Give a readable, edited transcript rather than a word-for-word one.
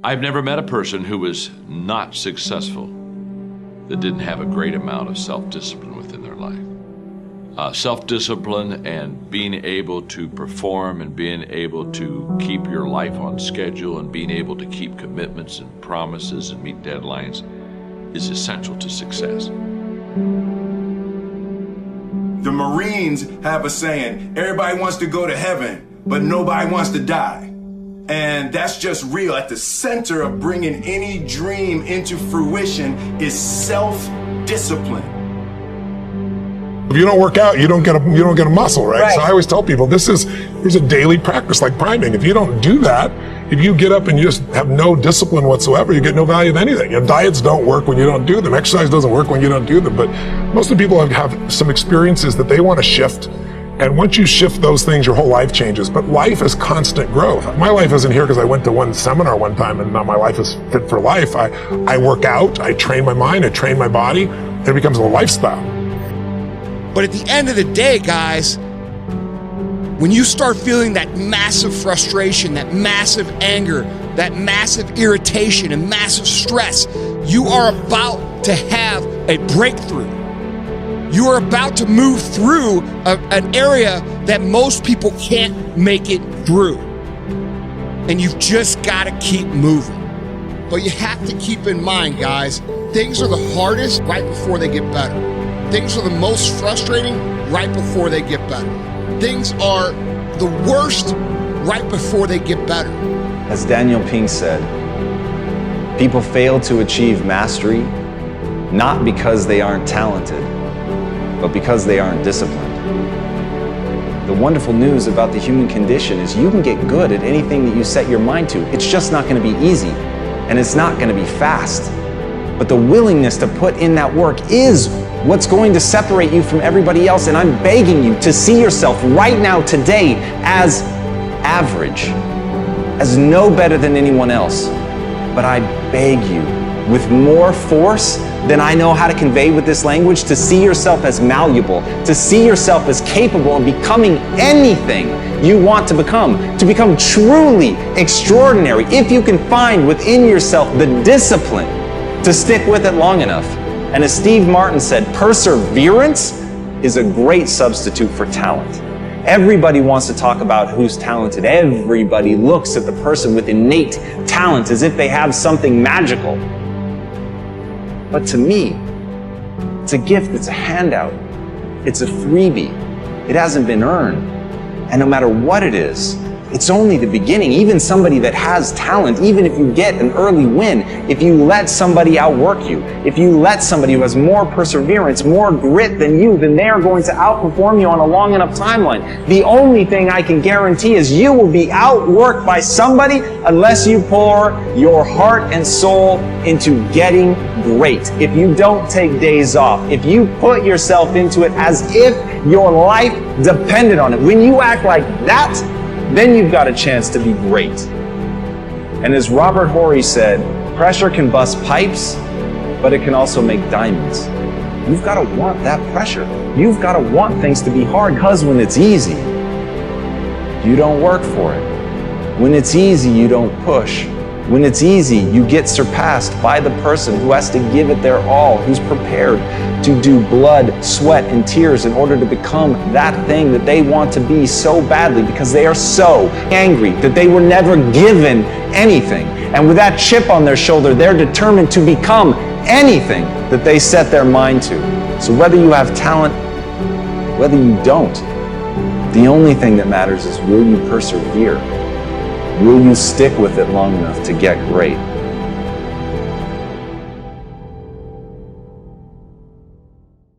I've never met a person who was not successful that didn't have a great amount of self-discipline within their life. Self-discipline and being able to perform and being able to keep your life on schedule and being able to keep commitments and promises and meet deadlines is essential to success. The Marines have a saying, everybody wants to go to heaven, but nobody wants to die. And that's just real. At the center of bringing any dream into fruition is self-discipline. If you don't work out, you don't get a muscle, right? So I always tell people here's a daily practice like priming. If you don't do that, if you get up and you just have no discipline whatsoever, you get no value of anything. Your diets don't work when you don't do them. Exercise doesn't work when you don't do them. But most of the people have some experiences that they want to shift. And once you shift those things, your whole life changes. But life is constant growth. My life isn't here because I went to one seminar one time and now my life is fit for life. I work out, I train my mind, I train my body, and it becomes a lifestyle. But at the end of the day, guys, when you start feeling that massive frustration, that massive anger, that massive irritation and massive stress, you are about to have a breakthrough. You are about to move through an area that most people can't make it through. And you've just got to keep moving. But you have to keep in mind, guys, things are the hardest right before they get better. Things are the most frustrating right before they get better. Things are the worst right before they get better. As Daniel Pink said, people fail to achieve mastery not because they aren't talented, but because they aren't disciplined. The wonderful news about the human condition is you can get good at anything that you set your mind to. It's just not going to be easy, and it's not going to be fast. But the willingness to put in that work is what's going to separate you from everybody else. And I'm begging you to see yourself right now, today, as average, as no better than anyone else. But I beg you, with more force than I know how to convey with this language, to see yourself as malleable, to see yourself as capable of becoming anything you want to become truly extraordinary. If you can find within yourself the discipline to stick with it long enough. And as Steve Martin said, perseverance is a great substitute for talent. Everybody wants to talk about who's talented. Everybody looks at the person with innate talent as if they have something magical. But to me, it's a gift, it's a handout, it's a freebie. It hasn't been earned. And no matter what it is, it's only the beginning. Even somebody that has talent, even if you get an early win, if you let somebody outwork you, if you let somebody who has more perseverance, more grit than you, then they are going to outperform you on a long enough timeline. The only thing I can guarantee is you will be outworked by somebody unless you pour your heart and soul into getting great. If you don't take days off, if you put yourself into it as if your life depended on it, when you act like that, then you've got a chance to be great. And as Robert Horry said, pressure can bust pipes, but it can also make diamonds. You've got to want that pressure. You've got to want things to be hard, because when it's easy, you don't work for it. When it's easy, you don't push. When it's easy, you get surpassed by the person who has to give it their all, who's prepared to do blood, sweat, and tears in order to become that thing that they want to be so badly, because they are so angry that they were never given anything. And with that chip on their shoulder, they're determined to become anything that they set their mind to. So whether you have talent, whether you don't, the only thing that matters is, will you persevere? Will you stick with it long enough to get great?